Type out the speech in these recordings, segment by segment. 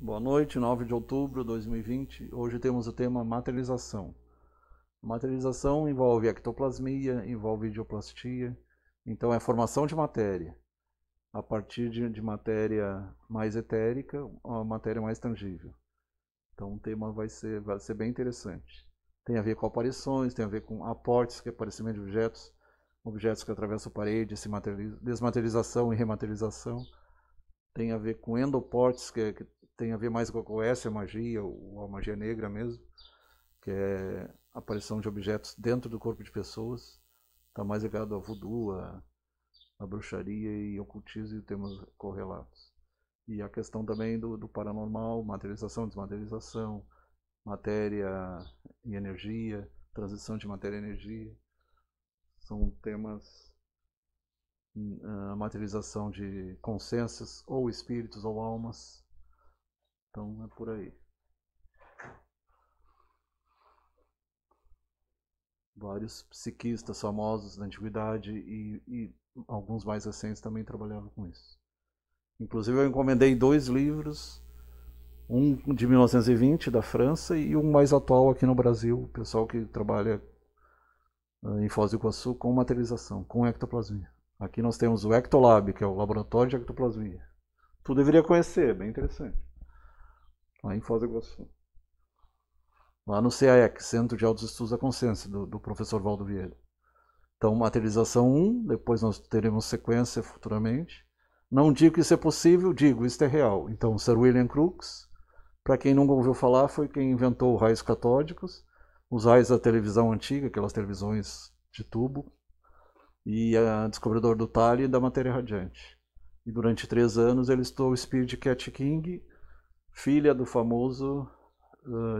Boa noite, 9 de outubro de 2020. Hoje temos o tema materialização. Materialização envolve ectoplasmia, envolve idioplastia, então é formação de matéria a partir de matéria mais etérica a matéria mais tangível. Então o tema vai ser bem interessante. Tem a ver com aparições, tem a ver com aportes, que é aparecimento de objetos que atravessam a parede, desmaterialização e rematerialização. Tem a ver com endoportes, que tem a ver mais com a magia, ou a magia negra mesmo, que é a aparição de objetos dentro do corpo de pessoas. Está mais ligado ao voodoo, a bruxaria e ocultismo e temas correlatos. E a questão também do paranormal, materialização, desmaterialização, matéria e energia, transição de matéria e energia. São temas, a materialização de consciências, ou espíritos ou almas. Então é por aí. Vários psiquistas famosos da antiguidade e alguns mais recentes também trabalhavam com isso. Inclusive eu encomendei 2 livros, um de 1920 da França e um mais atual aqui no Brasil, o pessoal que trabalha em Foz do Iguaçu com materialização, com ectoplasmia. Aqui nós temos o Ectolab, que é o laboratório de ectoplasmia. Tu deveria conhecer, bem interessante. Lá em Foz do Iguaçu. Lá no CAEC, Centro de Altos Estudos da Consciência, do professor Valdo Vieira. Então, materialização 1, depois nós teremos sequência futuramente. Não digo que isso é possível, digo, isso é real. Então, Sir William Crookes, para quem nunca ouviu falar, foi quem inventou raios catódicos, os raios da televisão antiga, aquelas televisões de tubo, e a descobridor do talhe e da matéria radiante. E durante 3 anos ele estudou o espírito de Cat King, filha do famoso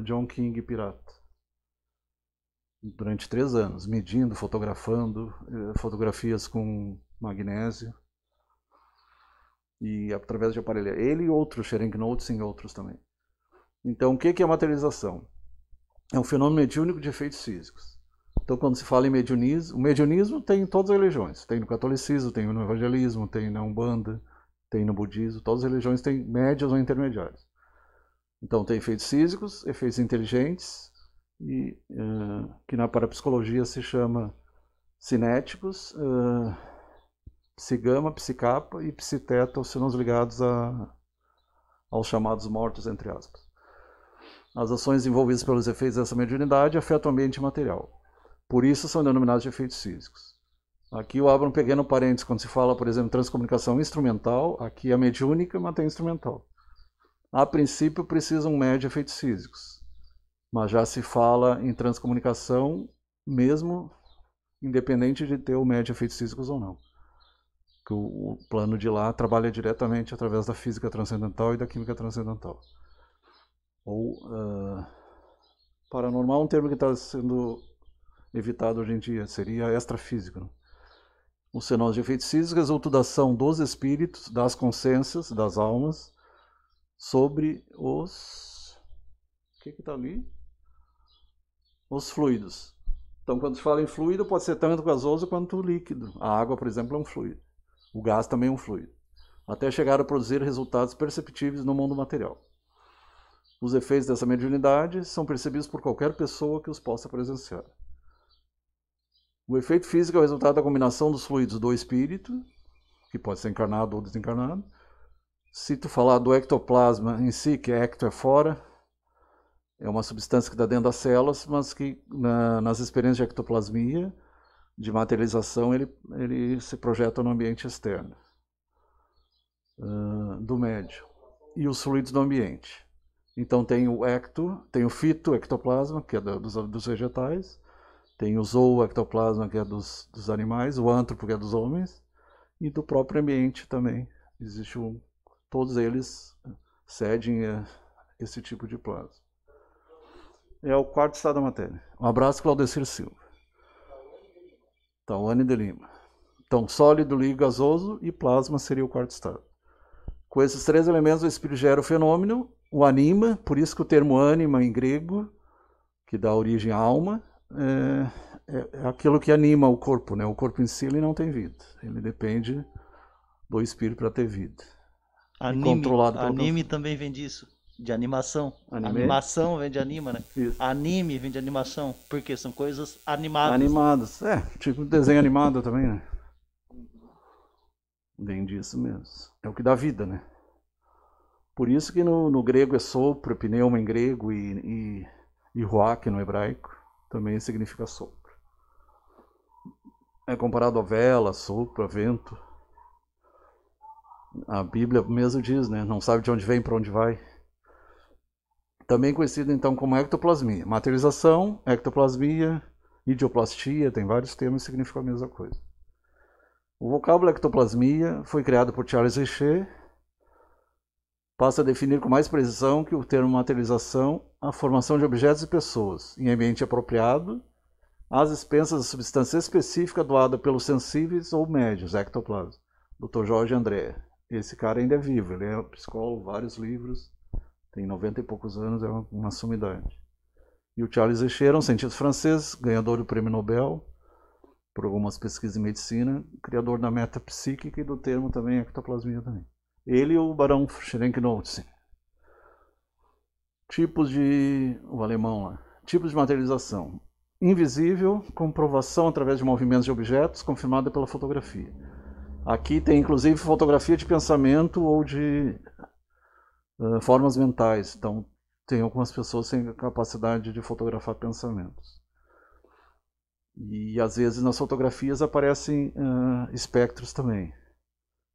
John King pirata. Durante 3 anos, medindo, fotografando, fotografias com magnésio, e através de aparelho. Ele e outros, Sherenk-Notes e outros também. Então, o que é a materialização? É um fenômeno mediúnico de efeitos físicos. Então, quando se fala em mediunismo, o mediunismo tem em todas as religiões. Tem no catolicismo, tem no evangelismo, tem na Umbanda, tem no budismo. Todas as religiões têm médios ou intermediários. Então, tem efeitos físicos, efeitos inteligentes, e que na parapsicologia se chama cinéticos, psigama, psicapa e psiteta, são os ligados aos chamados mortos, entre aspas. As ações envolvidas pelos efeitos dessa mediunidade afetam o ambiente material. Por isso são denominados de efeitos físicos. Aqui eu abro um pequeno parênteses quando se fala, por exemplo, transcomunicação instrumental. Aqui é mediúnica, mas tem instrumental. A princípio precisa um médio de efeitos físicos, mas já se fala em transcomunicação mesmo independente de ter o médio de efeitos físicos ou não. Que o plano de lá trabalha diretamente através da física transcendental e da química transcendental. Ou paranormal, um termo que está sendo evitado hoje em dia, seria extrafísico. Né? Os fenômenos de efeitos físicos resultam da ação dos espíritos, das consciências, das almas, sobre os... O que está ali? Os fluidos. Então, quando se fala em fluido, pode ser tanto gasoso quanto líquido. A água, por exemplo, é um fluido. O gás também é um fluido. Até chegar a produzir resultados perceptíveis no mundo material. Os efeitos dessa mediunidade são percebidos por qualquer pessoa que os possa presenciar. O efeito físico é o resultado da combinação dos fluidos do espírito, que pode ser encarnado ou desencarnado. Se tu falar do ectoplasma em si, que ecto é fora, é uma substância que está dentro das células, mas que nas experiências de ectoplasmia, de materialização, ele se projeta no ambiente externo do médium. E os fluidos do ambiente. Então tem o ecto, tem o fitoectoplasma, que é dos vegetais, tem o zooectoplasma, que é dos animais, o antropo, que é dos homens, e do próprio ambiente também. Existe todos eles cedem esse tipo de plasma. É o 4º estado da matéria. Um abraço, Claudecir Silva. Então, Anne de Lima. Então, sólido, líquido, gasoso e plasma seria o 4º estado. Com esses 3 elementos, o espírito gera o fenômeno, o anima, por isso que o termo ânima em grego, que dá origem à alma, é aquilo que anima o corpo, né? O corpo em si ele não tem vida, ele depende do espírito para ter vida. Anime também vem disso. De animação. Anime? Animação vem de anima, né? Isso. Anime vem de animação. Porque são coisas animadas. Animados. Tipo desenho animado também, né? Vem disso mesmo. É o que dá vida, né? Por isso que no grego é sopro, pneuma em grego e ruach no hebraico também significa sopro. É comparado a vela, sopro, a vento. A Bíblia mesmo diz, né? Não sabe de onde vem, para onde vai. Também conhecido então como ectoplasmia. Materialização, ectoplasmia, idioplastia, tem vários termos que significam a mesma coisa. O vocábulo ectoplasmia foi criado por Charles Richer. Passa a definir com mais precisão que o termo materialização a formação de objetos e pessoas em ambiente apropriado, às expensas da substância específica doada pelos sensíveis ou médios, ectoplasma. Dr. Jorge André. Esse cara ainda é vivo, ele é psicólogo, vários livros, tem 90 e poucos anos, é uma sumidade. E o Charles Richer, um cientista francês, ganhador do Prêmio Nobel por algumas pesquisas em medicina, criador da metapsíquica e do termo também ectoplasmia também. Ele e o Barão Schrenck-Notzing. Tipos de... o alemão lá. Tipos de materialização. Invisível, comprovação através de movimentos de objetos, confirmada pela fotografia. Aqui tem inclusive fotografia de pensamento ou de formas mentais. Então, tem algumas pessoas sem capacidade de fotografar pensamentos. E às vezes nas fotografias aparecem espectros também.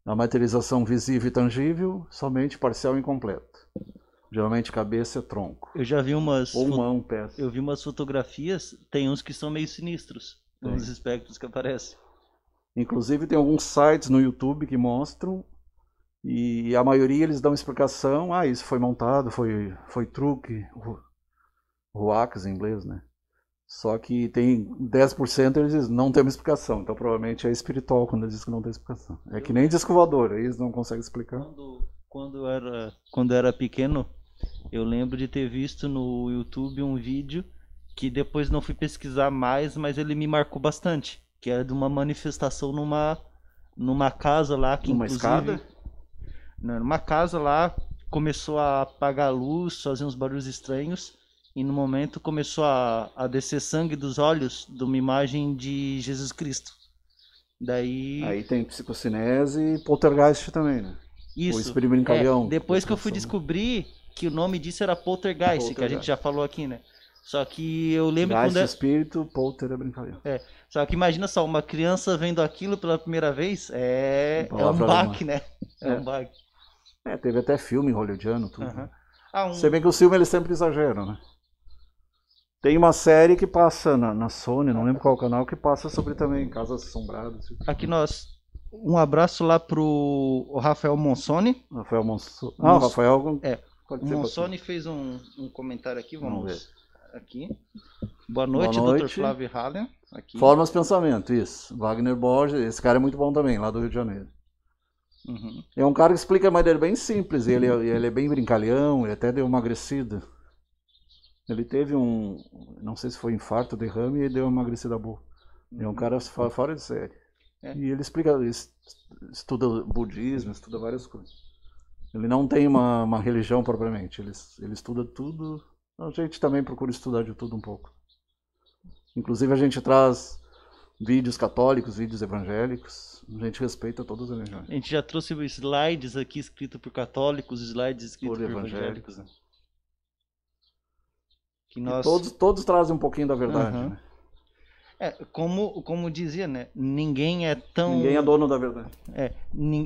A materialização visível e tangível, somente parcial e incompleta. Geralmente cabeça e tronco. Eu já vi umas... Ou mão, pés. Eu vi umas fotografias, tem uns que são meio sinistros. Uns espectros que aparecem. Inclusive tem alguns sites no YouTube que mostram, e a maioria eles dão explicação, isso foi montado, foi truque, hoax em inglês, né? Só que tem 10% eles dizem, não tem uma explicação, então provavelmente é espiritual quando eles dizem que não tem explicação. É que nem disco voador, eles não conseguem explicar. Quando eu era pequeno, eu lembro de ter visto no YouTube um vídeo que depois não fui pesquisar mais, mas ele me marcou bastante. Que era de uma manifestação numa casa lá que numa inclusive... escada? Não, numa casa lá, começou a apagar a luz, fazer uns barulhos estranhos. E no momento começou a descer sangue dos olhos de uma imagem de Jesus Cristo. Daí... Aí tem psicocinese e poltergeist também, né? Isso. O espírito brincalhão. Depois que eu fui descobrir que o nome disso era poltergeist, que a gente já falou aqui, né? Só que eu lembro quando espírito, polter é brincalhão. Só que imagina só, uma criança vendo aquilo pela primeira vez, é um baque, né? É um baque. Teve até filme hollywoodiano, tudo. Uhum. Se bem que o filme eles sempre exageram, né? Tem uma série que passa na Sony, não lembro qual canal, que passa sobre também Casas Assombradas. Aqui um abraço lá pro Rafael Monsoni. Rafael Monsoni. O Rafael... o Monsoni fez um comentário aqui, vamos ver. Aqui. Boa noite, Dr. Flávio Hallen. Aqui. Formas Pensamento, isso. Wagner Borges, esse cara é muito bom também, lá do Rio de Janeiro. Uhum. É um cara que explica de maneira bem simples, ele é bem brincalhão, ele até deu emagrecida. Ele teve não sei se foi infarto, derrame, e deu uma emagrecida boa. É um cara fora de série. E ele explica, estuda budismo, estuda várias coisas. Ele não tem uma religião propriamente, ele estuda tudo. A gente também procura estudar de tudo um pouco. Inclusive a gente traz vídeos católicos, vídeos evangélicos. A gente respeita todas as religiões. A gente já trouxe slides aqui escritos por católicos, slides escritos por evangélicos. Né? Que nós... todos trazem um pouquinho da verdade. Né? Como dizia, né? Ninguém é dono da verdade.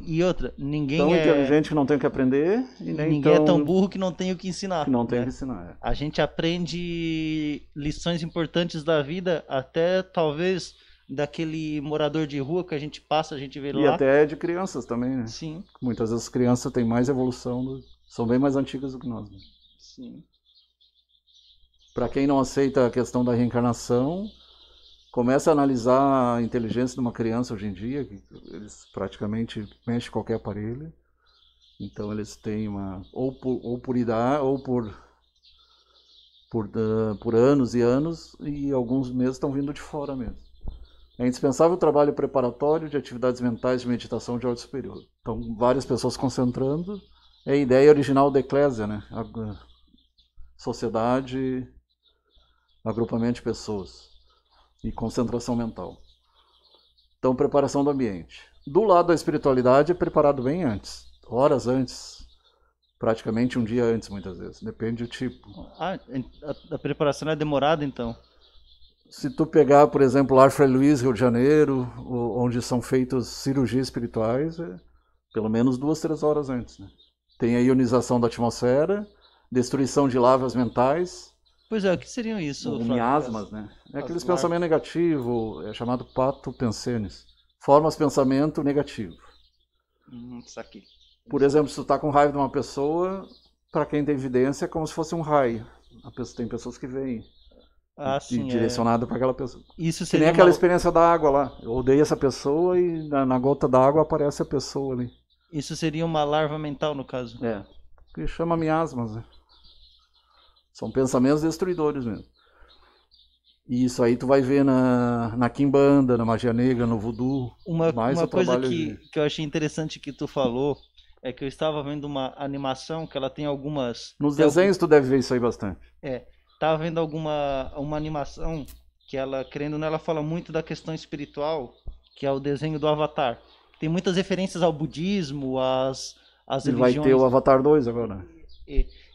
E outra, ninguém tão inteligente que não tem o que aprender. E ninguém é tão burro que não tem o que ensinar. Que não tem o que ensinar. A gente aprende lições importantes da vida, até talvez daquele morador de rua que a gente passa, a gente vê lá. E até de crianças também, né? Sim. Muitas vezes as crianças têm mais evolução, são bem mais antigas do que nós. Né? Sim. Para quem não aceita a questão da reencarnação, começa a analisar a inteligência de uma criança hoje em dia, que eles praticamente mexem qualquer aparelho. Então eles têm ou por idade, ou por anos e anos, e alguns meses estão vindo de fora mesmo. É indispensável o trabalho preparatório de atividades mentais de meditação de ordem superior. Então várias pessoas concentrando, É a ideia original da eclésia, né? Sociedade, agrupamento de pessoas e concentração mental. Então, preparação do ambiente. Do lado da espiritualidade é preparado bem antes, horas antes, praticamente um dia antes, muitas vezes. Depende do tipo. A preparação é demorada, então? Se tu pegar, por exemplo, Lar Frei Luiz, Rio de Janeiro, onde são feitas cirurgias espirituais, pelo menos 2, 3 horas antes, né? Tem a ionização da atmosfera, destruição de lavas mentais. Pois é, o que seriam isso? Miasmas, né? É aqueles pensamentos negativos, é chamado pato pensenes. Formas pensamento negativo. Isso aqui. Por exemplo, se tu tá com raiva de uma pessoa, para quem tem evidência, é como se fosse um raio. Tem pessoas que veem. Sim, direcionado para aquela pessoa. Isso que seria nem aquela experiência da água lá. Eu odeio essa pessoa e na gota d'água aparece a pessoa ali. Isso seria uma larva mental, no caso. Que chama miasmas, né? São pensamentos destruidores mesmo. E isso aí tu vai ver na quimbanda, na magia negra, no voodoo. Uma coisa que eu achei interessante que tu falou é que eu estava vendo uma animação que ela tem algumas... Nos desenhos tu deve ver isso aí bastante. Tava vendo uma animação que ela, querendo ou não, ela fala muito da questão espiritual, que é o desenho do Avatar. Tem muitas referências ao budismo, às religiões. E vai ter o Avatar 2 agora.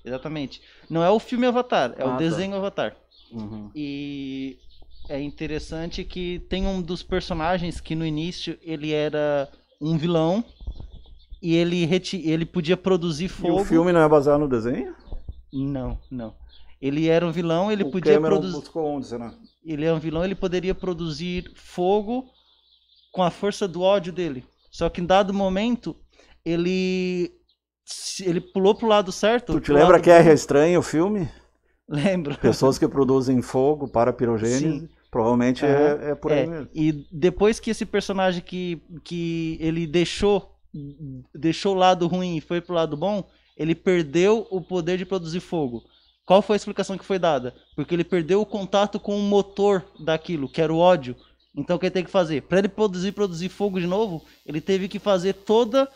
Exatamente. Não é o filme Avatar, é o desenho Avatar. Uhum. E é interessante que tem um dos personagens que no início ele era um vilão e ele podia produzir fogo. E o filme não é baseado no desenho? Não. Ele era um vilão, ele podia produzir. Ele é um vilão, ele poderia produzir fogo com a força do ódio dele. Só que em dado momento, ele pulou pro lado certo. Tu te lembra Guerra Estranha, o filme? Lembro. Pessoas que produzem fogo para pirogênese. Provavelmente é por aí mesmo. E depois que esse personagem que ele deixou o lado ruim e foi pro lado bom, ele perdeu o poder de produzir fogo. Qual foi a explicação que foi dada? Porque ele perdeu o contato com o motor daquilo, que era o ódio. Então o que ele tem que fazer? Para ele produzir fogo de novo, ele teve que fazer toda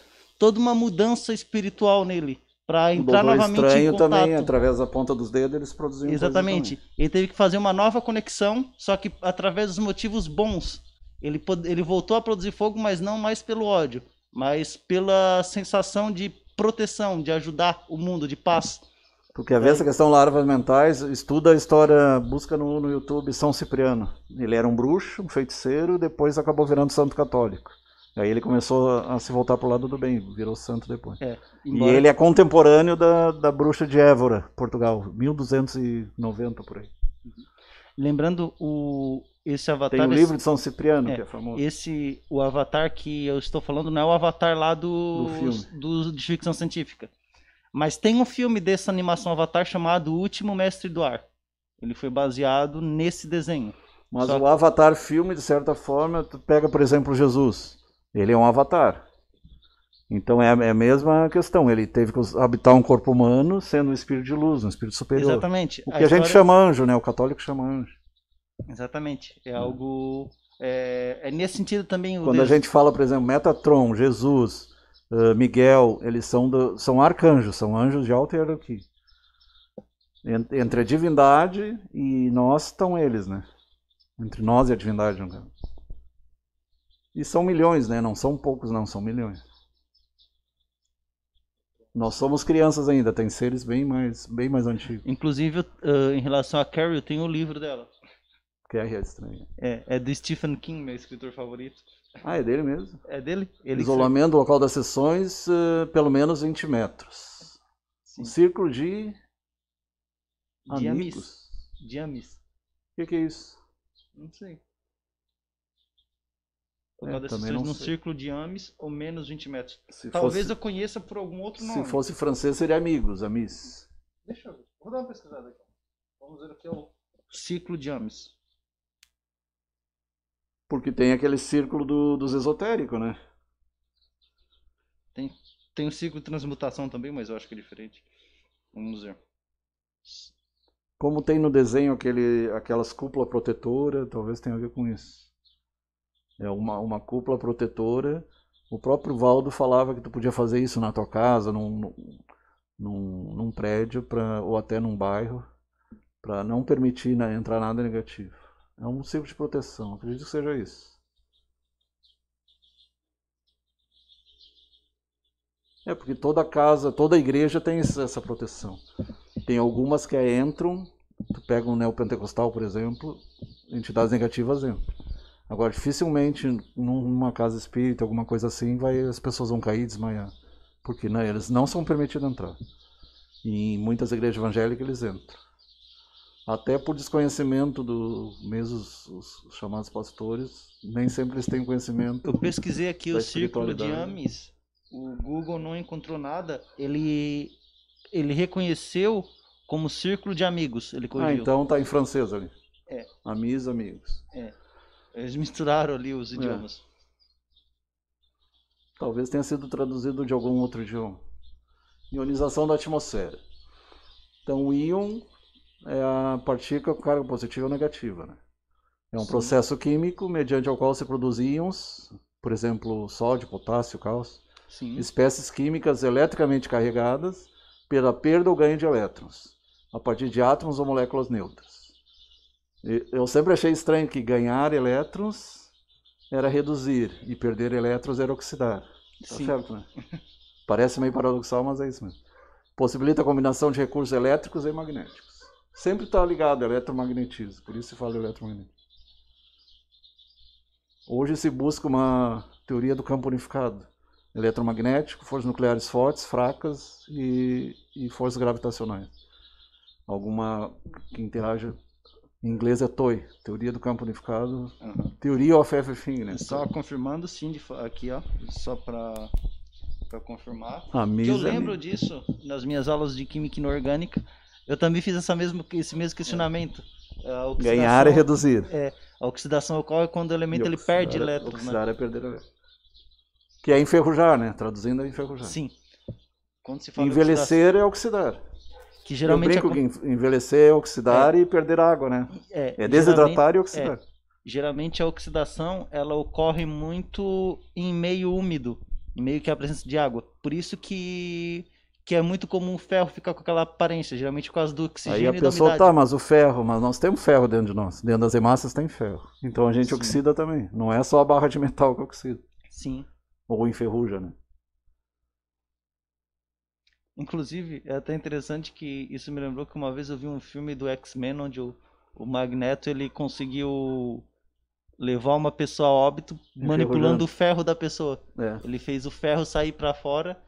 uma mudança espiritual nele. Para entrar novamente em contato. Também, através da ponta dos dedos, eles produziam. Exatamente. Ele teve que fazer uma nova conexão, só que através dos motivos bons. Ele voltou a produzir fogo, mas não mais pelo ódio, mas pela sensação de proteção, de ajudar o mundo, de paz. Tu quer ver essa questão larvas mentais? Estuda a história, busca no YouTube São Cipriano. Ele era um bruxo, um feiticeiro, depois acabou virando santo católico. Aí ele começou a se voltar pro lado do bem, virou santo depois. E ele é contemporâneo da bruxa de Évora, Portugal, 1290 por aí. Lembrando esse Avatar... Tem o livro de São Cipriano, que é famoso. O Avatar que eu estou falando não é o Avatar lá do de ficção científica. Mas tem um filme dessa animação Avatar chamado O Último Mestre do Ar. Ele foi baseado nesse desenho. Mas o Avatar filme, de certa forma, tu pega, por exemplo, Jesus. Ele é um avatar. Então é a mesma questão. Ele teve que habitar um corpo humano sendo um espírito de luz, um espírito superior. Exatamente. O que a gente chama anjo, né? O católico chama anjo. Exatamente. É algo... É nesse sentido também... Quando a gente fala, por exemplo, Metatron, Jesus, Miguel, eles são arcanjos, são anjos de alta hierarquia. Entre a divindade e nós estão eles, né? Entre nós e a divindade, no caso. E são milhões, né? Não são poucos, não, são milhões. Nós somos crianças ainda, tem seres bem mais antigos. Inclusive, em relação a Carrie, eu tenho o livro dela. Carrie é estranho. É do Stephen King, meu escritor favorito. Ah, é dele mesmo? É dele? Isolamento do local das sessões, pelo menos 20 metros. Sim. Um círculo de amigos. De amis. O que é isso? Não sei. Local das sessões num círculo de amis ou menos 20 metros. Talvez eu conheça por algum outro nome. Se fosse francês, seria amigos, amis. Deixa eu ver. Vou dar uma pesquisada aqui. Vamos ver o que é o círculo de amis. Porque tem aquele círculo dos esotéricos, né? Tem o círculo de transmutação também, mas eu acho que é diferente. Vamos ver. Como tem no desenho aquelas cúpulas protetoras, talvez tenha a ver com isso. É uma cúpula protetora O próprio Valdo falava que tu podia fazer isso na tua casa, num prédio, ou até num bairro, para não permitir, né, entrar nada negativo. É um ciclo de proteção, acredito que seja isso. É porque toda casa, toda igreja tem essa proteção. Tem algumas que entram, tu pega um neopentecostal, por exemplo, entidades negativas entram. Agora, dificilmente numa casa espírita, alguma coisa assim, as pessoas vão cair e desmaiar. Porque, né, eles não são permitidos entrar. E em muitas igrejas evangélicas eles entram. Até por desconhecimento mesmo os chamados pastores, nem sempre eles têm conhecimento. Eu pesquisei aqui da o círculo de espiritualidade. Ames, o Google não encontrou nada, ele reconheceu como círculo de amigos, ele corrigiu. Então tá em francês ali. É. Amis, amigos. Eles misturaram ali os idiomas. Talvez tenha sido traduzido de algum outro idioma. Ionização da atmosfera. Então, o íon é a partícula com carga positiva ou negativa, né? É um processo químico mediante o qual se produzem íons, por exemplo, sódio, potássio, cálcio, espécies químicas eletricamente carregadas pela perda ou ganho de elétrons, a partir de átomos ou moléculas neutras. Eu sempre achei estranho que ganhar elétrons era reduzir e perder elétrons era oxidar. Tá certo, né? Parece meio paradoxal, mas é isso mesmo. Possibilita a combinação de recursos elétricos e magnéticos. Sempre está ligado ao eletromagnetismo, por isso se fala eletromagnetismo. Hoje se busca uma teoria do campo unificado. Eletromagnético, forças nucleares fortes, fracas e forças gravitacionais. Alguma que interaja... Em inglês é TOI, Teoria do Campo Unificado. Theory of Everything, né? Só confirmando, sim, aqui, ó, só para confirmar. Que eu lembro disso nas minhas aulas de Química Inorgânica. Eu também fiz esse mesmo questionamento. Ganhar é reduzir. A oxidação ocorre quando o elemento ele perde elétrons. Oxidar é perder elétrons. Que é enferrujar, né? Traduzindo é enferrujar. Sim. Quando se fala envelhecer é oxidar. Que geralmente eu brinco que envelhecer é oxidar e perder água, né? É desidratar e oxidar. Geralmente a oxidação ela ocorre muito em meio úmido, em meio que a presença de água. Por isso que é muito comum o ferro ficar com aquela aparência, geralmente por causa do oxigênio. Aí a pessoa mas nós temos ferro dentro de nós. Dentro das hemácias tem ferro. Então a gente oxida também. Não é só a barra de metal que oxida. Sim. Ou enferruja, né? Inclusive, é até interessante que isso me lembrou que uma vez eu vi um filme do X-Men onde o Magneto ele conseguiu levar uma pessoa a óbito manipulando o ferro da pessoa. Ele fez o ferro sair para fora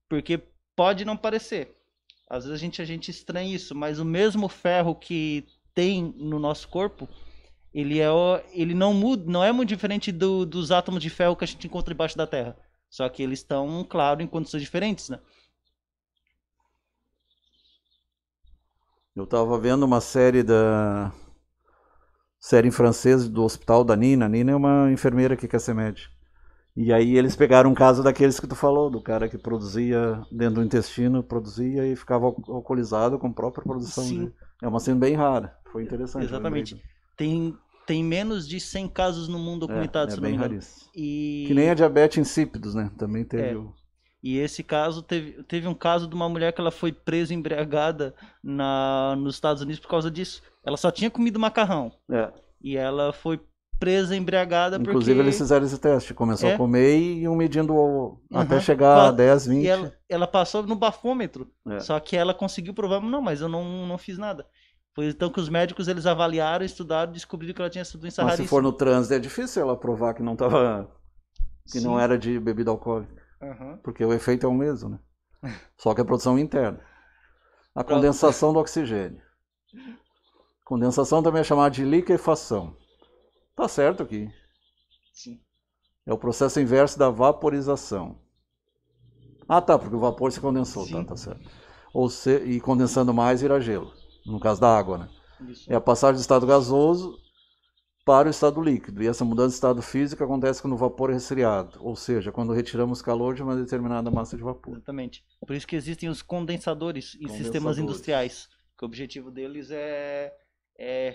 porque pode não parecer. Às vezes a gente estranha isso, mas o mesmo ferro que tem no nosso corpo, ele não muda, não é muito diferente dos átomos de ferro que a gente encontra debaixo da Terra. Só que eles estão, claro, em condições diferentes, né? Eu estava vendo uma série em francês do hospital da Nina. A Nina é uma enfermeira que quer ser médica. E aí eles pegaram um caso daqueles que tu falou, do cara que produzia dentro do intestino, produzia e ficava alcoolizado com a própria produção. Sim. É uma cena bem rara, foi interessante. Exatamente. Tem menos de 100 casos no mundo documentados, se não me engano. Raríssimo. Que nem a diabetes insípidos, né? Também teve E esse caso, teve um caso de uma mulher que ela foi presa embriagada nos Estados Unidos por causa disso. Ela só tinha comido macarrão. E ela foi presa embriagada Inclusive eles fizeram esse teste. Começou a comer e iam medindo até chegar a 10, 20. E ela passou no bafômetro. Só que ela conseguiu provar, não, mas eu não fiz nada. Foi então que os médicos eles avaliaram, estudaram e descobriram que ela tinha essa doença raríssima. Mas se for no trânsito é difícil ela provar que não tava, que não era de bebida alcoólica. Porque o efeito é o mesmo, né? Só que a produção interna. A condensação do oxigênio. Condensação também é chamada de liquefação. Tá certo aqui. Sim. É o processo inverso da vaporização. Tá, porque o vapor se condensou, tá certo. E condensando mais vira gelo. No caso da água, né? Isso. É a passagem do estado gasoso para o estado líquido. E essa mudança de estado físico acontece quando o vapor é resfriado. Ou seja, quando retiramos calor de uma determinada massa de vapor. Exatamente. Por isso que existem os condensadores em sistemas industriais. Que o objetivo deles é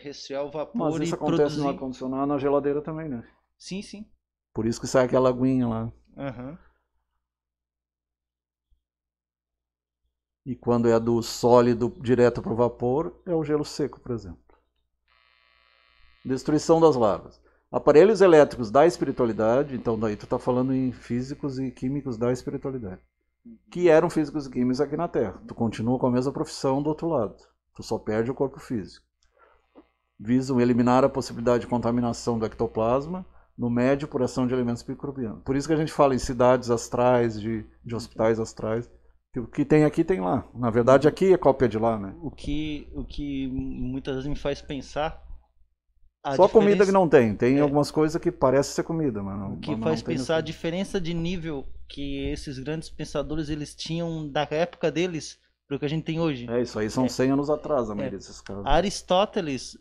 resfriar o vapor e produzir. Mas isso acontece no ar-condicionado, na geladeira também, né? Sim, sim. Por isso que sai aquela aguinha lá. Aham. E quando é do sólido direto para o vapor, é o gelo seco, por exemplo. Destruição das larvas. Aparelhos elétricos da espiritualidade, então daí tu está falando em físicos e químicos da espiritualidade, que eram físicos e químicos aqui na Terra. Tu continua com a mesma profissão do outro lado. Tu só perde o corpo físico. Visam eliminar a possibilidade de contaminação do ectoplasma no médio por ação de elementos microbianos. Por isso que a gente fala em cidades astrais, de hospitais astrais. O que tem aqui tem lá. Na verdade, aqui é cópia de lá, né? O que muitas vezes me faz pensar Só comida que não tem. Tem É. algumas coisas que parece ser comida, mas não. O que mas faz não tem pensar a assim. diferença de nível que esses grandes pensadores eles tinham da época deles para o que a gente tem hoje. É, isso aí são 100 anos atrás, a maioria desses casos. Aristóteles,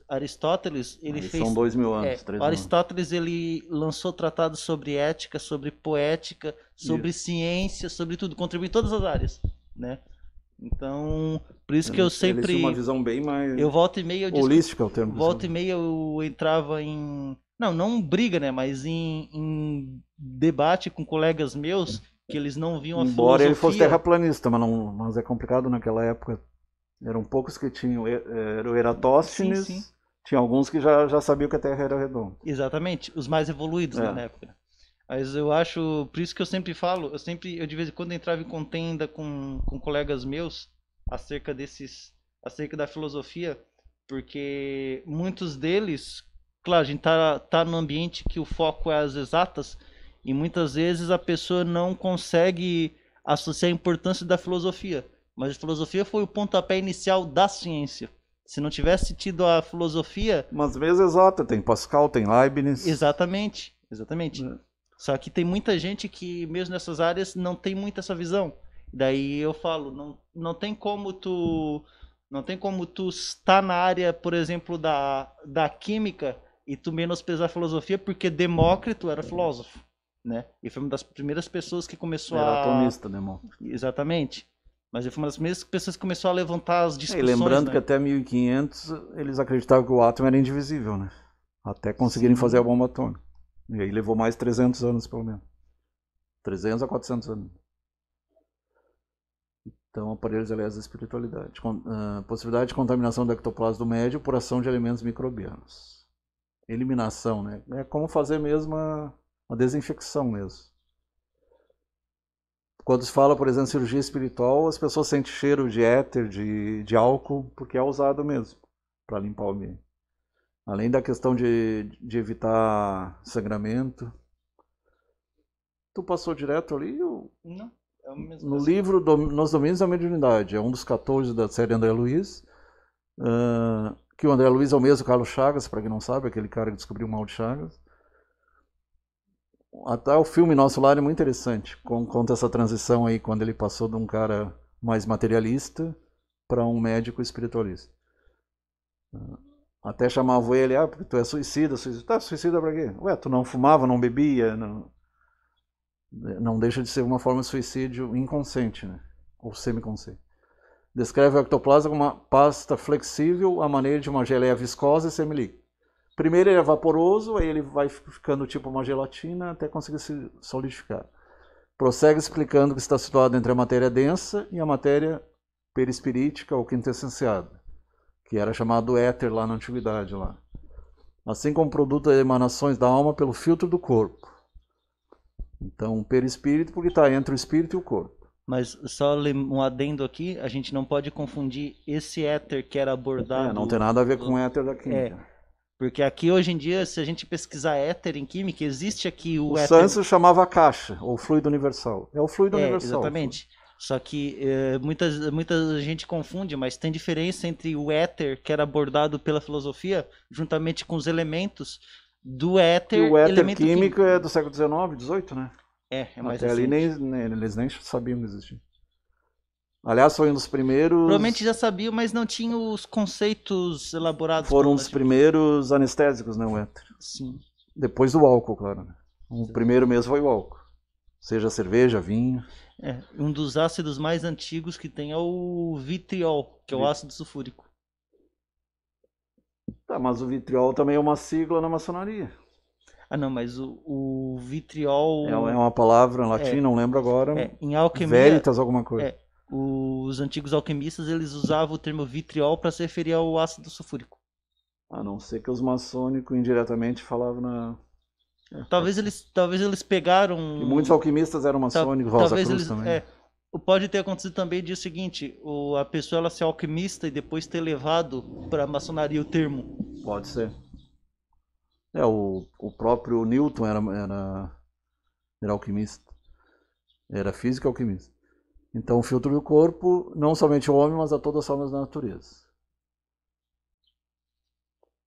ele Aí fez. são 2000 anos, 3 mil anos. Aristóteles ele lançou tratados sobre ética, sobre poética, sobre ciência, sobre tudo, contribuiu em todas as áreas, né? Então, por isso que eu Eles sempre tinham uma visão bem mais eu volta e meia eu holística, é o termo. volta e meia eu entrava em não briga, né, mas em debate com colegas meus que eles não viam a Embora ele fosse filosofia. terraplanista, mas é complicado naquela época. Eram poucos que tinham. Era o Eratóstenes. Sim, sim. Tinha alguns que já sabiam que a Terra era redonda. Exatamente, os mais evoluídos, né, na época. Mas eu acho, por isso que eu sempre falo, eu de vez em quando entrava em contenda com colegas meus acerca da filosofia, porque muitos deles, claro, a gente tá num ambiente que o foco é as exatas, e muitas vezes a pessoa não consegue associar a importância da filosofia. Mas a filosofia foi o pontapé inicial da ciência. Se não tivesse tido a filosofia... Mas mesmo exata, tem Pascal, tem Leibniz. Exatamente. É. Só que tem muita gente que, mesmo nessas áreas, não tem muito essa visão. Daí eu falo, não tem como tu estar na área, por exemplo, da química e tu menosprezar a filosofia, porque Demócrito era filósofo, né? E foi uma das primeiras pessoas que começou Era atomista, Demócrito. Exatamente. Mas ele foi uma das primeiras pessoas que começou a levantar as discussões. E lembrando, né? que até 1500 eles acreditavam que o átomo era indivisível, né? Até conseguirem fazer a bomba atômica. E aí levou mais 300 anos, pelo menos. 300 a 400 anos. Então, aparelhos elétricos da espiritualidade. Possibilidade de contaminação do ectoplasma do médio por ação de elementos microbianos. Eliminação, né? É como fazer mesmo a desinfecção mesmo. Quando se fala, por exemplo, cirurgia espiritual, as pessoas sentem cheiro de éter, de álcool, porque é usado mesmo para limpar o ambiente. Além da questão de evitar sangramento. Tu passou direto ali? Não, é o mesmo. No livro Nos Domínios da Mediunidade, é um dos 14 da série André Luiz, que o André Luiz é o mesmo Carlos Chagas, para quem não sabe, aquele cara que descobriu o mal de Chagas. Até o filme Nosso Lar é muito interessante, conta essa transição aí, quando ele passou de um cara mais materialista para um médico espiritualista. Até chamavam ele, porque tu é suicida. Tá, suicida pra quê? Ué, tu não fumava, não bebia, não deixa de ser uma forma de suicídio inconsciente, né? Ou semiconsciente. Descreve o ectoplasma como uma pasta flexível à maneira de uma geleia viscosa e semilíquida. Primeiro ele é vaporoso, aí ele vai ficando tipo uma gelatina até conseguir se solidificar. Prossegue explicando que está situado entre a matéria densa e a matéria perispirítica ou quintessenciada, que era chamado éter lá na antiguidade. Assim como produto de emanações da alma pelo filtro do corpo. Então, perispírito porque está entre o espírito e o corpo. Mas só um adendo aqui, a gente não pode confundir esse éter que era abordado... Não tem nada a ver com o éter da química. Porque aqui hoje em dia, se a gente pesquisar éter em química, existe aqui o éter... Sanso chamava caixa, ou fluido universal. É o fluido universal. Exatamente. Só que muita gente confunde, mas tem diferença entre o éter que era abordado pela filosofia, juntamente com os elementos do éter. E o éter químico é do século XIX, XVIII, né? É mais até recente. Ali eles nem sabiam que existia. Aliás, foi um dos primeiros... Provavelmente já sabiam, mas não tinham os conceitos elaborados. Foram um dos primeiros anestésicos, né, o éter. Sim. Depois do álcool, claro. Né? O primeiro mesmo foi o álcool. Seja cerveja, vinho. Um dos ácidos mais antigos que tem é o vitriol, que é o ácido sulfúrico. Tá, mas o vitriol também é uma sigla na maçonaria. Ah, não, mas o vitriol É uma palavra em latim, é, não lembro agora. em alquimia, Veritas, alguma coisa. os antigos alquimistas eles usavam o termo vitriol para se referir ao ácido sulfúrico. A não ser que os maçônicos indiretamente falavam na. Pode ser. Talvez eles pegaram, E muitos alquimistas eram maçônicos, Rosa talvez Cruz eles, também. pode ter acontecido também de o seguinte, a pessoa ela ser alquimista e depois ter levado para a maçonaria o termo. Pode ser. O próprio Newton era alquimista. Era físico e alquimista. Então o filtro do corpo, não somente o homem, mas a todas as formas da natureza.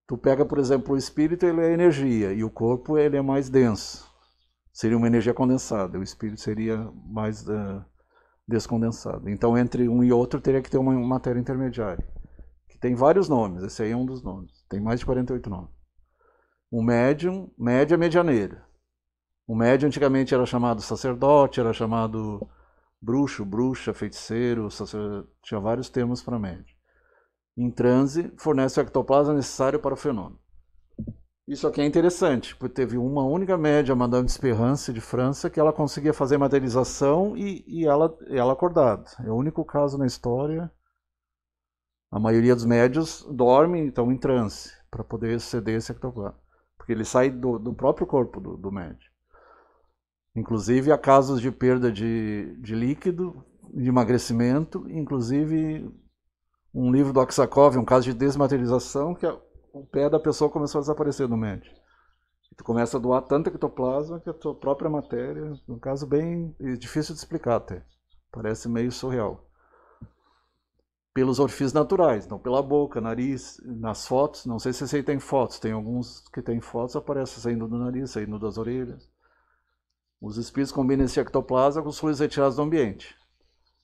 Tu pega, por exemplo, o espírito, ele é energia, e o corpo ele é mais denso. Seria uma energia condensada, o espírito seria mais descondensado. Então entre um e outro teria que ter uma matéria intermediária, que tem vários nomes, esse aí é um dos nomes. Tem mais de 48 nomes. O médium, média medianeiro. O médium antigamente era chamado sacerdote, era chamado bruxo, bruxa, feiticeiro, tinha vários termos para médium. Em transe, fornece o ectoplasma necessário para o fenômeno. Isso aqui é interessante, porque teve uma única média, Madame Esperance, de França, que ela conseguia fazer materialização e ela acordada. É o único caso na história. A maioria dos médios dormem, então em transe, para poder exceder esse ectoplasma. Porque ele sai do próprio corpo do médio. Inclusive há casos de perda de líquido, de emagrecimento, inclusive um livro do Aksakov, um caso de desmaterialização, que o pé da pessoa começou a desaparecer do médio. Tu começa a doar tanto ectoplasma que a tua própria matéria, um caso bem difícil de explicar até, parece meio surreal. Pelos orifícios naturais, não pela boca, nariz, nas fotos, não sei se esse aí tem fotos, tem alguns que tem fotos, aparece saindo do nariz, saindo das orelhas. Os espíritos combinam esse ectoplasma com os fluidos retirados do ambiente.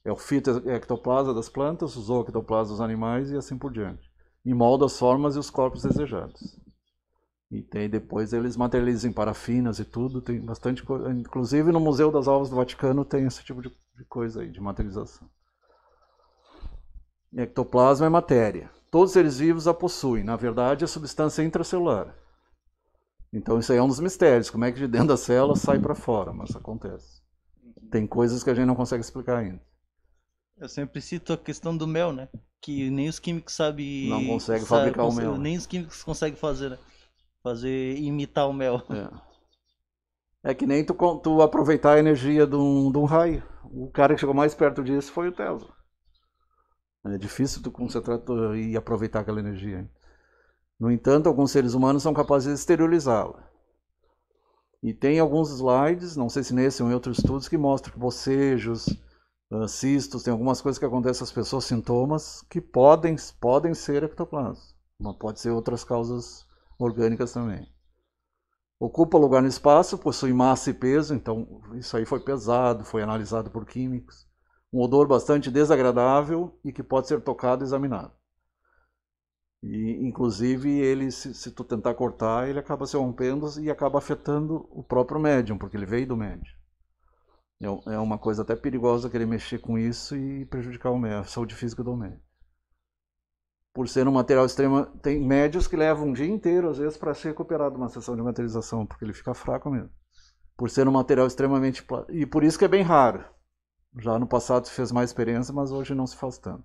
É o fitoectoplasma das plantas, o zooctoplasma dos animais e assim por diante. E molda as formas e os corpos desejados. E depois eles materializam em parafinas e tudo, tem bastante coisa. Inclusive no Museu das Almas do Vaticano tem esse tipo de coisa aí, de materialização. E ectoplasma é matéria. Todos os seres vivos a possuem. Na verdade, é substância intracelular. Então isso aí é um dos mistérios. Como é que de dentro da célula sai para fora? Mas acontece. Tem coisas que a gente não consegue explicar ainda. Eu sempre cito a questão do mel, né? Que nem os químicos sabem... Não consegue fabricar o mel. Nem os químicos conseguem fazer, né? Imitar o mel. É que nem tu aproveitar a energia de um raio. O cara que chegou mais perto disso foi o Tesla. É difícil tu concentrar e aproveitar aquela energia. No entanto, alguns seres humanos são capazes de exteriorizá-la. E tem alguns slides, não sei se nesse ou em outros estudos, que mostram que bocejos, cistos, tem algumas coisas que acontecem às pessoas, sintomas, que podem ser ectoplasma. Mas pode ser outras causas orgânicas também. Ocupa lugar no espaço, possui massa e peso, então isso aí foi pesado, foi analisado por químicos. Um odor bastante desagradável e que pode ser tocado e examinado. E, inclusive, ele, se tu tentar cortar, ele acaba se rompendo e acaba afetando o próprio médium, porque ele veio do médium. É uma coisa até perigosa querer mexer com isso e prejudicar a saúde física do médium. Por ser um material extremo, tem médios que levam um dia inteiro, às vezes, para se recuperar de uma sessão de materialização, porque ele fica fraco mesmo. Por ser um material extremamente... E por isso que é bem raro. Já no passado se fez mais experiência, mas hoje não se faz tanto.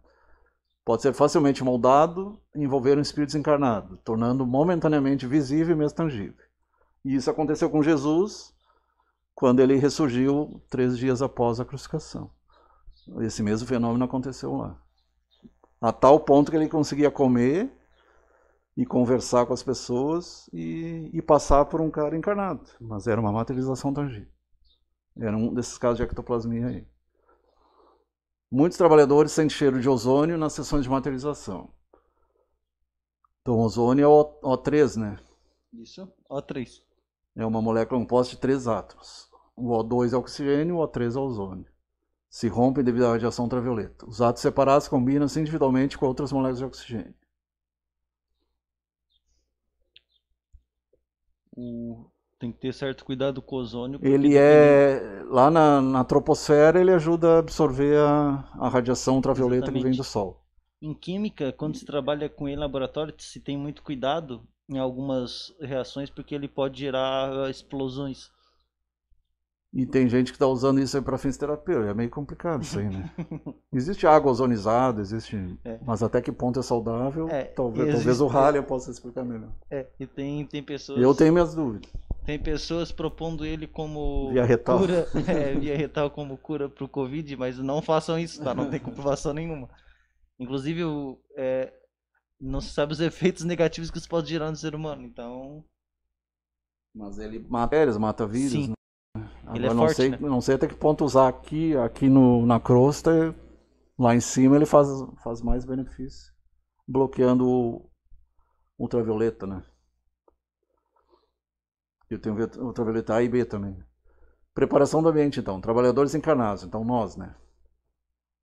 Pode ser facilmente moldado e envolver um espírito desencarnado, tornando momentaneamente visível e mesmo tangível. E isso aconteceu com Jesus, quando ele ressurgiu 3 dias após a crucificação. Esse mesmo fenômeno aconteceu lá. A tal ponto que ele conseguia comer e conversar com as pessoas e passar por um cara encarnado. Mas era uma materialização tangível. Era um desses casos de ectoplasmia aí. Muitos trabalhadores sentem cheiro de ozônio nas sessões de materialização. Então, ozônio é o O3, né? Isso, O3. É uma molécula composta de 3 átomos. O O2 é oxigênio, o O3 é ozônio. Se rompem devido à radiação ultravioleta. Os átomos separados combinam-se individualmente com outras moléculas de oxigênio. Tem que ter certo cuidado com o ozônio. Ele lá na troposfera, ele ajuda a absorver a radiação ultravioleta que vem do Sol. Em química, quando se trabalha com ele em laboratório, se tem muito cuidado em algumas reações porque ele pode gerar explosões. E tem gente que está usando isso aí para fins terapêuticos. É meio complicado isso aí, né? Existe água ozonizada, existe. Mas até que ponto é saudável? Talvez o Haller possa explicar melhor. E tem pessoas. Eu tenho minhas dúvidas. Tem pessoas propondo ele como via retal. Cura, via retal como cura para o Covid, mas não façam isso, tá? Não tem comprovação nenhuma. Inclusive, não se sabe os efeitos negativos que isso pode gerar no ser humano, então. Mas ele mata bactérias, mata vírus. Sim. Né? Agora, ele é forte, né? Não sei até que ponto usar aqui na crosta, lá em cima ele faz mais benefício, bloqueando o ultravioleta, né? Eu tenho ultravioleta A e B também. Preparação do ambiente, então. Trabalhadores encarnados, então nós, né?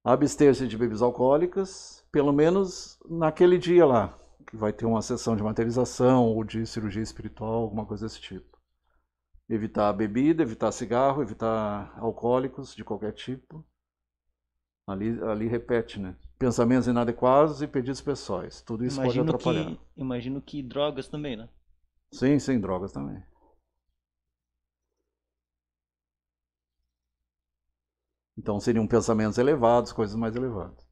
Abster-se de bebidas alcoólicas, pelo menos naquele dia lá, que vai ter uma sessão de materialização ou de cirurgia espiritual, alguma coisa desse tipo. Evitar bebida, evitar cigarro, evitar alcoólicos de qualquer tipo. Ali repete, né? Pensamentos inadequados e pedidos pessoais. Tudo isso pode atrapalhar. Imagino que drogas também, né? Sim, drogas também. Então seriam pensamentos elevados, coisas mais elevadas.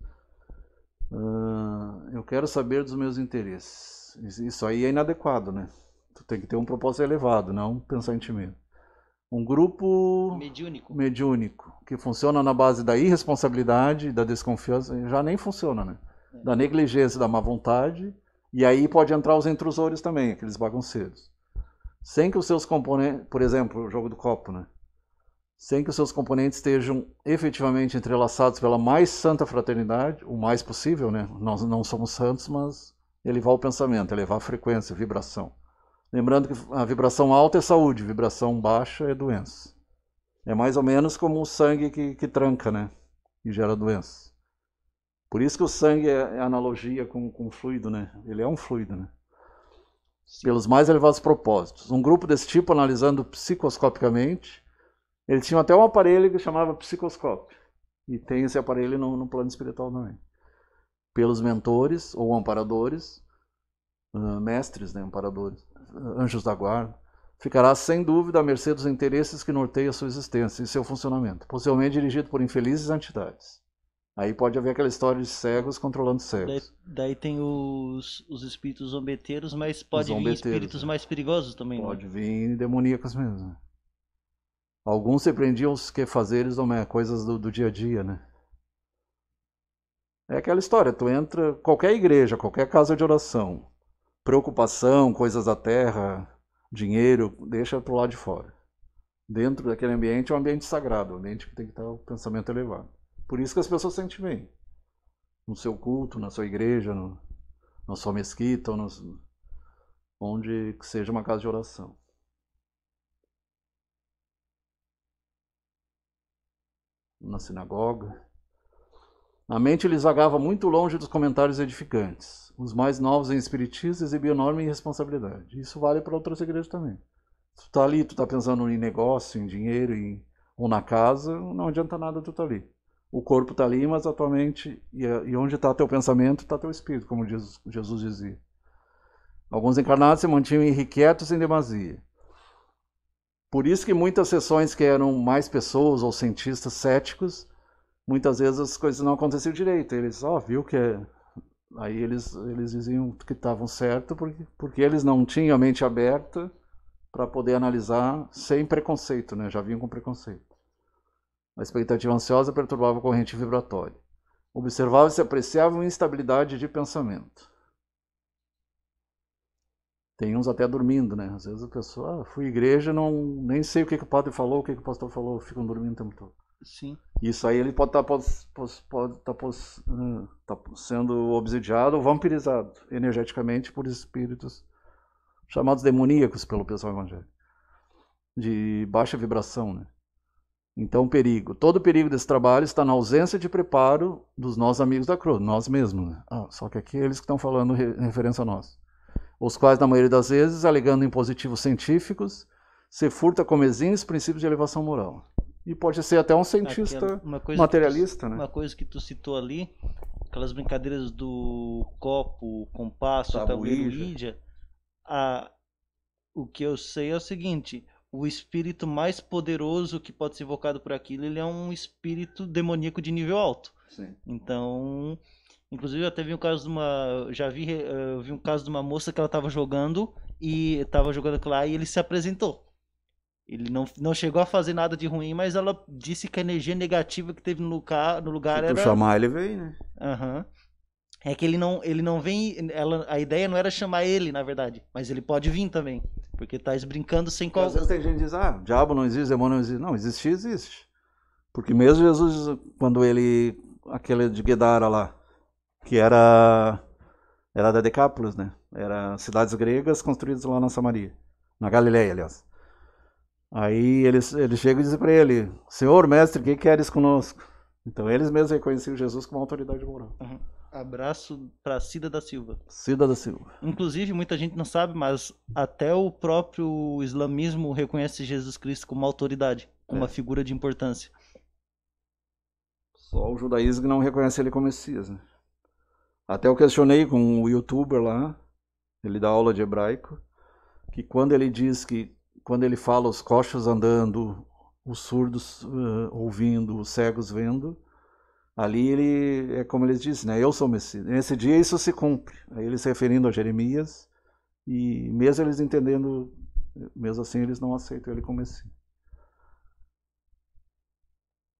Eu quero saber dos meus interesses. Isso aí é inadequado, né? Tu tem que ter um propósito elevado, não pensar em ti mesmo. Um grupo mediúnico, que funciona na base da irresponsabilidade, da desconfiança, já nem funciona, né? Da negligência, da má vontade, e aí pode entrar os intrusores também, aqueles bagunceiros. Sem que os seus componentes, por exemplo, o jogo do copo, né? Sem que os seus componentes estejam efetivamente entrelaçados pela mais santa fraternidade, o mais possível, né? Nós não somos santos, mas elevar o pensamento, elevar a frequência, a vibração. Lembrando que a vibração alta é saúde, vibração baixa é doença. É mais ou menos como o sangue que tranca, né? E gera doença. Por isso que o sangue é analogia com o fluido, né? Ele é um fluido, né? Pelos mais elevados propósitos. Um grupo desse tipo, analisando psicoscopicamente, eles tinham até um aparelho que chamava psicoscópio. E tem esse aparelho no plano espiritual também. Pelos mentores ou amparadores, mestres, né, amparadores, anjos da guarda, ficará sem dúvida à mercê dos interesses que norteiam a sua existência e seu funcionamento, possivelmente dirigido por infelizes entidades. Aí pode haver aquela história de cegos controlando cegos. Daí tem os espíritos zombeteiros, mas pode vir espíritos mais perigosos também. Pode vir demoníacos mesmo. Alguns se prendiam aos quefazeres, coisas do dia a dia, né? É aquela história, tu entra, qualquer igreja, qualquer casa de oração, preocupação, coisas da terra, dinheiro, deixa pro lado de fora. Dentro daquele ambiente é um ambiente sagrado, um ambiente que tem que estar o pensamento elevado. Por isso que as pessoas se sentem bem. No seu culto, na sua igreja, na sua mesquita, ou onde que seja uma casa de oração. Na sinagoga. A mente lhes vagava muito longe dos comentários edificantes. Os mais novos em espiritismo exibiam enorme irresponsabilidade. Isso vale para outras igrejas também. Tu está ali, tu está pensando em negócio, em dinheiro, ou na casa, não adianta nada tu tá ali. O corpo está ali, mas atualmente, e onde está teu pensamento, está teu espírito, como Jesus dizia. Alguns encarnados se mantinham irrequietos em demasia. Por isso que muitas sessões que eram mais pessoas ou cientistas céticos, muitas vezes as coisas não aconteciam direito. Eles, viu que aí eles diziam que estavam certo porque eles não tinham a mente aberta para poder analisar sem preconceito, né? Já vinham com preconceito. A expectativa ansiosa perturbava a corrente vibratória. Observava e se apreciava uma instabilidade de pensamento. Tem uns até dormindo, né? Às vezes a pessoa, fui à igreja, nem sei o que o padre falou, o que o pastor falou, ficam dormindo o tempo todo. Sim. Isso aí ele pode estar sendo obsidiado ou vampirizado energeticamente por espíritos chamados demoníacos pelo pessoal evangélico, de baixa vibração, né? Então, perigo. Todo o perigo desse trabalho está na ausência de preparo dos nossos amigos da cruz, nós mesmos, né? Só que aqui eles que estão falando referência a nós. Os quais, na maioria das vezes, alegando impositivos científicos, se furta como exímios princípios de elevação moral. E pode ser até um cientista materialista, né? Uma coisa que tu citou ali, aquelas brincadeiras do copo, compasso, tabuleiro, Ouija, O que eu sei é o seguinte, o espírito mais poderoso que pode ser invocado por aquilo, ele é um espírito demoníaco de nível alto. Sim. Então, inclusive eu até vi um caso de uma, eu vi um caso de uma moça que ela estava jogando aquilo lá e ele se apresentou. Ele não chegou a fazer nada de ruim, mas ela disse que a energia negativa que teve no lugar Se era... tu chamar, ele vem, né? Aham. É que ele não vem. A ideia não era chamar ele, na verdade. Mas ele pode vir também. Porque tá brincando sem Às vezes tem gente que diz, o diabo não existe, demônio não existe. Não, existir, existe. Porque mesmo Jesus, quando ele, aquele de Guedara lá, que era da Decápolis, né? Era cidades gregas construídas lá na Samaria. Na Galileia, aliás. Aí ele chega e diz para ele, Senhor, mestre, o que queres conosco? Então eles mesmos reconheciam Jesus como autoridade moral. Uhum. Abraço para Cida da Silva. Cida da Silva. Inclusive, muita gente não sabe, mas até o próprio islamismo reconhece Jesus Cristo como autoridade, como uma figura de importância. Só o judaísmo que não reconhece ele como Messias, né? Até eu questionei com o youtuber lá, ele dá aula de hebraico, que quando ele diz que, quando ele fala os coxos andando, os surdos ouvindo, os cegos vendo, ali ele, é como eles dizem, né? Eu sou o Messias. Nesse dia isso se cumpre. Aí ele se referindo a Jeremias, e mesmo eles entendendo, mesmo assim eles não aceitam ele como Messias.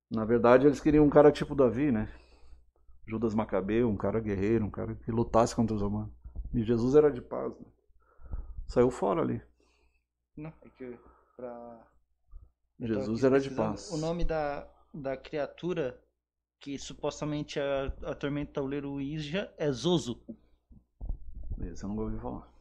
Na verdade eles queriam um cara tipo Davi, né? Judas Macabeu, um cara guerreiro, um cara que lutasse contra os romanos. E Jesus era de paz, né? Saiu fora ali. Não, é que Jesus era de paz. O nome da criatura que supostamente atormenta o tabuleiro Ouija é Zoso. Esse eu não ouvi falar.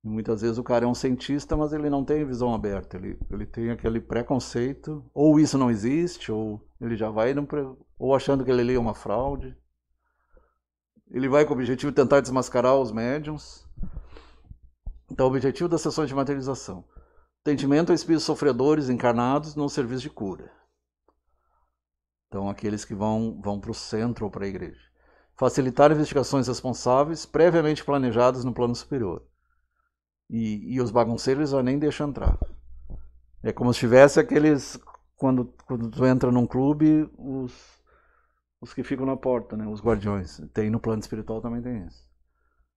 E muitas vezes o cara é um cientista, mas ele não tem visão aberta. Ele tem aquele preconceito. Ou isso não existe, ou ele já vai ou achando que ele lê uma fraude. Ele vai com o objetivo de tentar desmascarar os médiums. Então, o objetivo das sessões de materialização: atendimento a espíritos sofredores encarnados no serviço de cura. Então, aqueles que vão para o centro ou para a igreja. Facilitar investigações responsáveis previamente planejadas no plano superior. E os bagunceiros já nem deixam entrar. É como se tivesse aqueles... Quando tu entra num clube, os que ficam na porta, né? Os guardiões. Tem no plano espiritual também tem isso.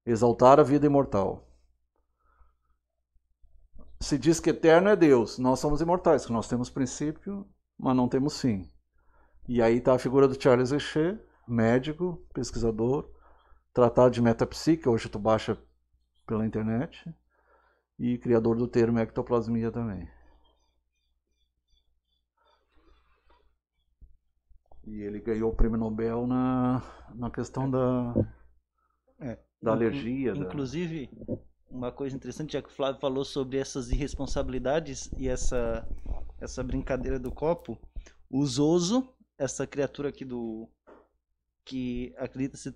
Exaltar a vida imortal. Se diz que eterno é Deus. Nós somos imortais, que nós temos princípio, mas não temos fim. E aí está a figura do Charles Richer, médico, pesquisador, tratado de metapsíquica, hoje tu baixa pela internet, e criador do termo ectoplasmia também. E ele ganhou o prêmio Nobel na questão da alergia. Inclusive, uma coisa interessante, já que o Flávio falou sobre essas irresponsabilidades e essa brincadeira do copo, o Zoso, essa criatura aqui que acredita-se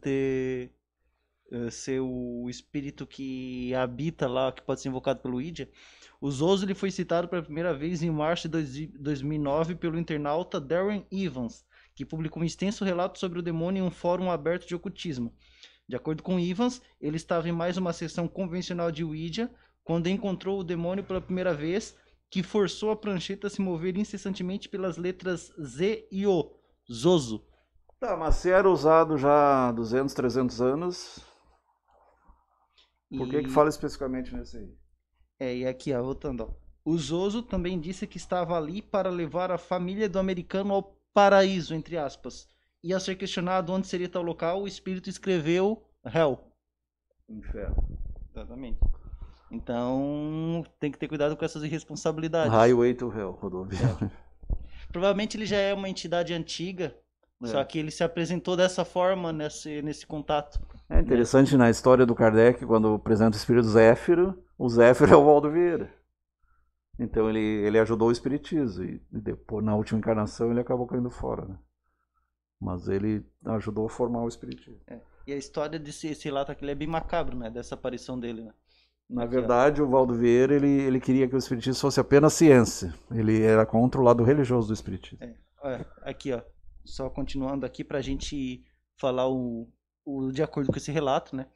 ser o espírito que habita lá, que pode ser invocado pelo Ouija, o Zoso ele foi citado pela primeira vez em março de 2009 pelo internauta Darren Evans, que publicou um extenso relato sobre o demônio em um fórum aberto de ocultismo. De acordo com Evans, ele estava em mais uma sessão convencional de Ouija quando encontrou o demônio pela primeira vez, que forçou a prancheta a se mover incessantemente pelas letras Z e O, Zoso. Tá, mas se era usado já há 200, 300 anos, por que fala especificamente nesse aí? E aqui, voltando, ó. O Zoso também disse que estava ali para levar a família do americano ao paraíso, entre aspas. E ao ser questionado onde seria tal local, o espírito escreveu Hell. Inferno. Exatamente. Então, tem que ter cuidado com essas irresponsabilidades. Highway to Hell, rodovia. Provavelmente ele já é uma entidade antiga, só que ele se apresentou dessa forma nesse contato. É interessante, na história do Kardec, quando apresenta o espírito Zéfiro, o Zéfiro é o Valdo Vieira. Então ele ajudou o espiritismo e depois, na última encarnação, ele acabou caindo fora, né? Mas ele ajudou a formar o espiritismo. E a história desse relato aqui é bem macabro, né? Dessa aparição dele, né? Na verdade, o Valdo Vieira, ele queria que o espiritismo fosse apenas ciência. Ele era contra o lado religioso do espiritismo. Aqui, ó. Só continuando aqui pra gente falar de acordo com esse relato, né?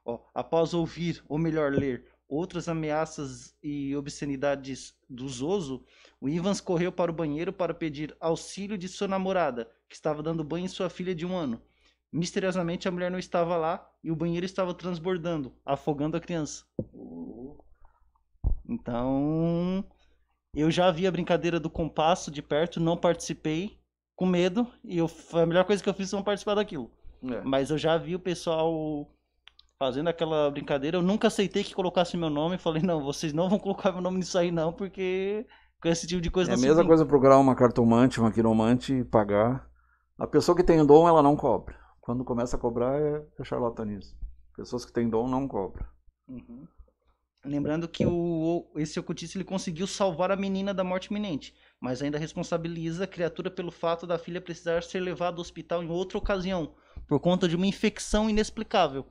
Ó, após ouvir, ou melhor, ler, outras ameaças e obscenidades do Zoso, o Ivans correu para o banheiro para pedir auxílio de sua namorada, que estava dando banho em sua filha de 1 ano. Misteriosamente, a mulher não estava lá e o banheiro estava transbordando, afogando a criança. Então, eu já vi a brincadeira do compasso de perto, não participei, com medo, e a melhor coisa que eu fiz foi não participar daquilo. Mas eu já vi o pessoal fazendo aquela brincadeira. Eu nunca aceitei que colocasse meu nome. Falei, não, vocês não vão colocar meu nome nisso aí não, porque com esse tipo de coisa É a não se mesma brinca. coisa procurar uma cartomante, uma quiromante e pagar. A pessoa que tem dom, ela não cobra. Quando começa a cobrar, é charlatanismo. Pessoas que têm dom não cobram. Uhum. Lembrando que esse ocultista ele conseguiu salvar a menina da morte iminente, mas ainda responsabiliza a criatura pelo fato da filha precisar ser levada ao hospital em outra ocasião, por conta de uma infecção inexplicável.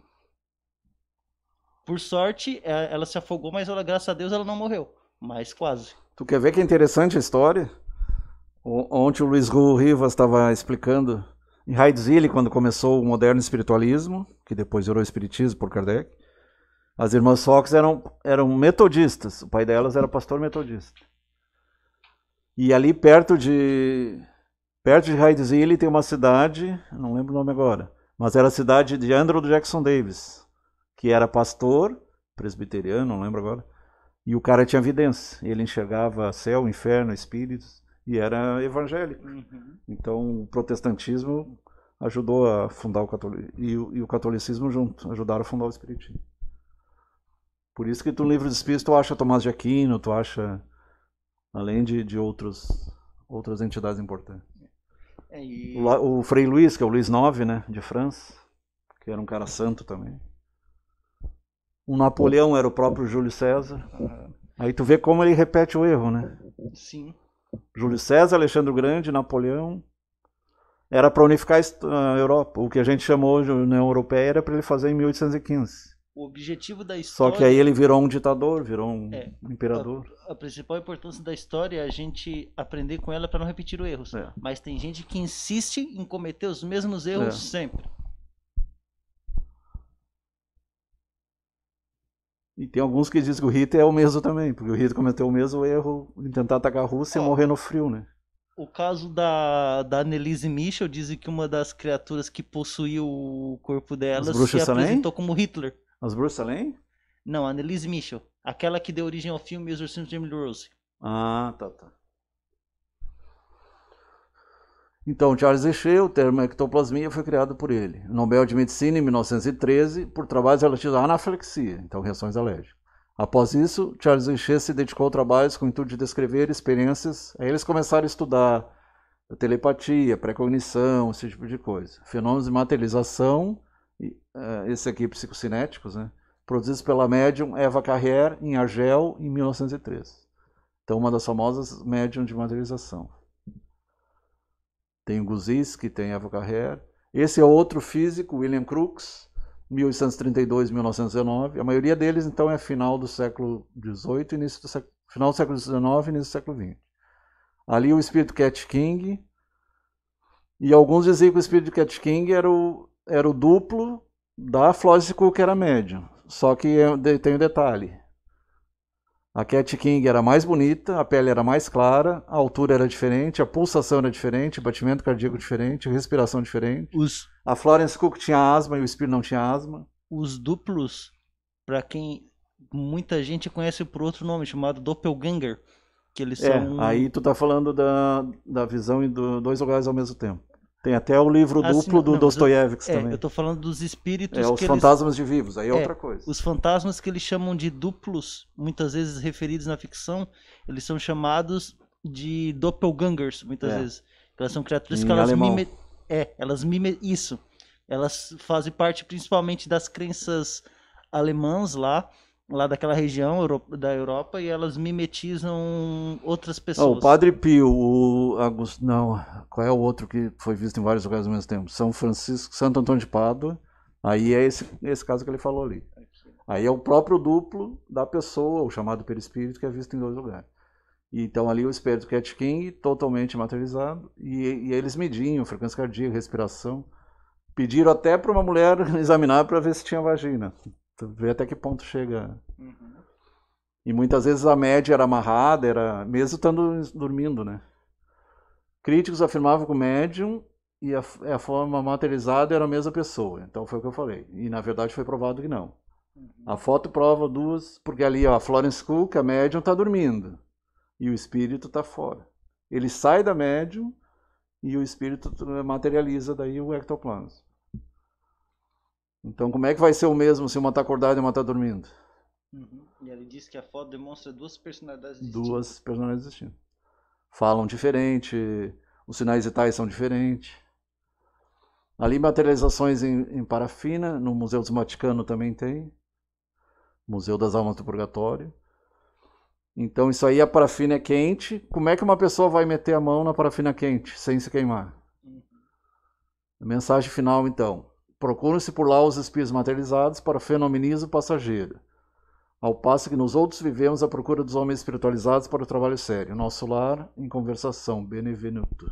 Por sorte, ela se afogou, mas ela, graças a Deus ela não morreu. Mas quase. Tu quer ver que é interessante a história? Ontem o Luiz Rivas estava explicando em Heidzile, quando começou o moderno espiritualismo, que depois virou espiritismo por Kardec. As irmãs Fox eram metodistas, o pai delas era pastor metodista. E ali perto de Heidzile tem uma cidade, não lembro o nome agora, mas era a cidade de Andrew Jackson Davis, que era pastor, presbiteriano, não lembro agora, e o cara tinha vidência, ele enxergava céu, inferno, espíritos, e era evangélico. Uhum. Então o protestantismo ajudou a fundar o catolicismo, e o catolicismo junto, ajudaram a fundar o espiritismo. Por isso que tu no livro dos Espíritos tu acha Tomás de Aquino, tu acha, além de outras entidades importantes. O Frei Luís, que é o Luís IX, né, de França, que era um cara santo também. O Napoleão era o próprio Júlio César. Aí tu vê como ele repete o erro, né? Sim. Júlio César, Alexandre o Grande, Napoleão. Era para unificar a Europa. O que a gente chamou de União Europeia era para ele fazer em 1815. O objetivo da história... Só que aí ele virou um ditador, virou um imperador. A principal importância da história é a gente aprender com ela para não repetir os erros. Mas tem gente que insiste em cometer os mesmos erros sempre. E tem alguns que dizem que o Hitler é o mesmo também, porque o Hitler cometeu o mesmo erro em tentar atacar a Rússia e morrer no frio, né? O caso da Anneliese Michel dizem que uma das criaturas que possuiu o corpo dela se apresentou como Hitler. As Bruxas Salem? Não, a Anneliese Michel. Aquela que deu origem ao filme Exorcismo de Emily Rose. Ah, tá. Então, Charles Richer, o termo ectoplasmia foi criado por ele. O Nobel de Medicina, em 1913, por trabalhos relativos à anafilaxia, então reações alérgicas. Após isso, Charles Richer se dedicou a trabalhos com o intuito de descrever experiências. Aí eles começaram a estudar a telepatia, precognição, esse tipo de coisa. Fenômenos de materialização, esse aqui psicocinéticos, né? Produzidos pela médium Eva Carrier em Argel, em 1903. Então, uma das famosas médium de materialização. Tem o Guziski, tem Eva Carrier. Esse é outro físico, William Crookes, 1832-1919. A maioria deles, então, é final do século XVIII, final do século XIX e início do século XX. Ali o espírito Cat King. E alguns diziam que o espírito Cat King era o duplo da Florence Cook, que era médium. Só que tem um detalhe. A Cat King era mais bonita, a pele era mais clara, a altura era diferente, a pulsação era diferente, batimento cardíaco diferente, respiração diferente. A Florence Cook tinha asma e o espírito não tinha asma. Os duplos, para quem muita gente conhece por outro nome, chamado Doppelganger, que eles são... Aí tu tá falando da visão em dois lugares ao mesmo tempo. Tem até o livro duplo do Dostoiévski também. Eu tô falando dos espíritos os fantasmas de vivos, aí é outra coisa. Os fantasmas que eles chamam de duplos, muitas vezes referidos na ficção, eles são chamados de doppelgangers, muitas vezes. Elas são criaturas que elas isso. Elas fazem parte principalmente das crenças alemãs lá daquela região da Europa, e elas mimetizam outras pessoas. O Padre Pio, qual é o outro que foi visto em vários lugares ao mesmo tempo? São Francisco, Santo Antônio de Pádua. Aí é esse caso que ele falou ali. Aí é o próprio duplo da pessoa, o chamado perispírito, que é visto em dois lugares. Então ali o espírito Cat King, totalmente materializado, e eles mediam frequência cardíaca, respiração. Pediram até para uma mulher examinar para ver se tinha vagina. Ver até que ponto chega. E muitas vezes a média era amarrada, era mesmo estando dormindo, né? Críticos afirmavam que o médium e a forma materializada era a mesma pessoa. Então foi o que eu falei. E na verdade foi provado que não. A foto prova duas, porque ali ó, a Florence Cook, a médium, está dormindo. E o espírito está fora. Ele sai da médium e o espírito materializa daí o ectoplasma. Então como é que vai ser o mesmo se uma está acordada e uma está dormindo? E ele diz que a foto demonstra duas personalidades distintas. Duas personalidades distintas. Falam diferente, os sinais vitais são diferentes. Ali materializações em parafina, no Museu do Vaticano também tem. Museu das Almas do Purgatório. Então isso aí, a parafina é quente. Como é que uma pessoa vai meter a mão na parafina quente, sem se queimar? A mensagem final então. Procuram-se por lá os espíritos materializados para o fenomenismo passageiro. Ao passo que nos outros vivemos à procura dos homens espiritualizados para o trabalho sério. Nosso lar em conversação. Benevenuto.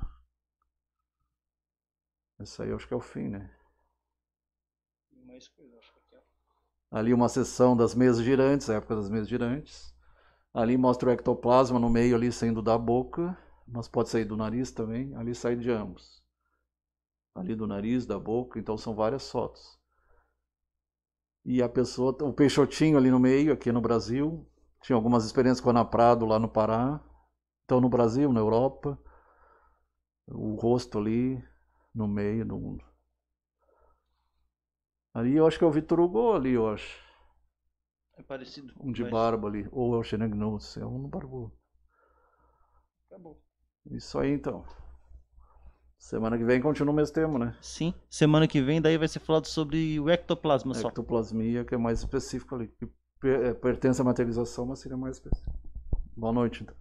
Isso aí eu acho que é o fim, né? Ali uma seção das mesas girantes, a época das mesas girantes. Ali mostra o ectoplasma no meio ali saindo da boca, mas pode sair do nariz também. Ali sai de ambos. Ali do nariz, da boca, então são várias fotos. E a pessoa, o Peixotinho ali no meio, aqui no Brasil. Tinha algumas experiências com a Ana Prado lá no Pará. Então no Brasil, na Europa. O rosto ali no meio do mundo. Ali eu acho que é o Vitor Hugo ali, eu acho. É parecido. Um de barba ali. Ou é o Xenagnos, é um no barbudo. Acabou. Isso aí então. Semana que vem continua o mesmo tema, né? Sim. Semana que vem daí vai ser falado sobre o ectoplasma só. Ectoplasmia, que é mais específico ali. Que pertence à materialização, mas seria mais específico. Boa noite então.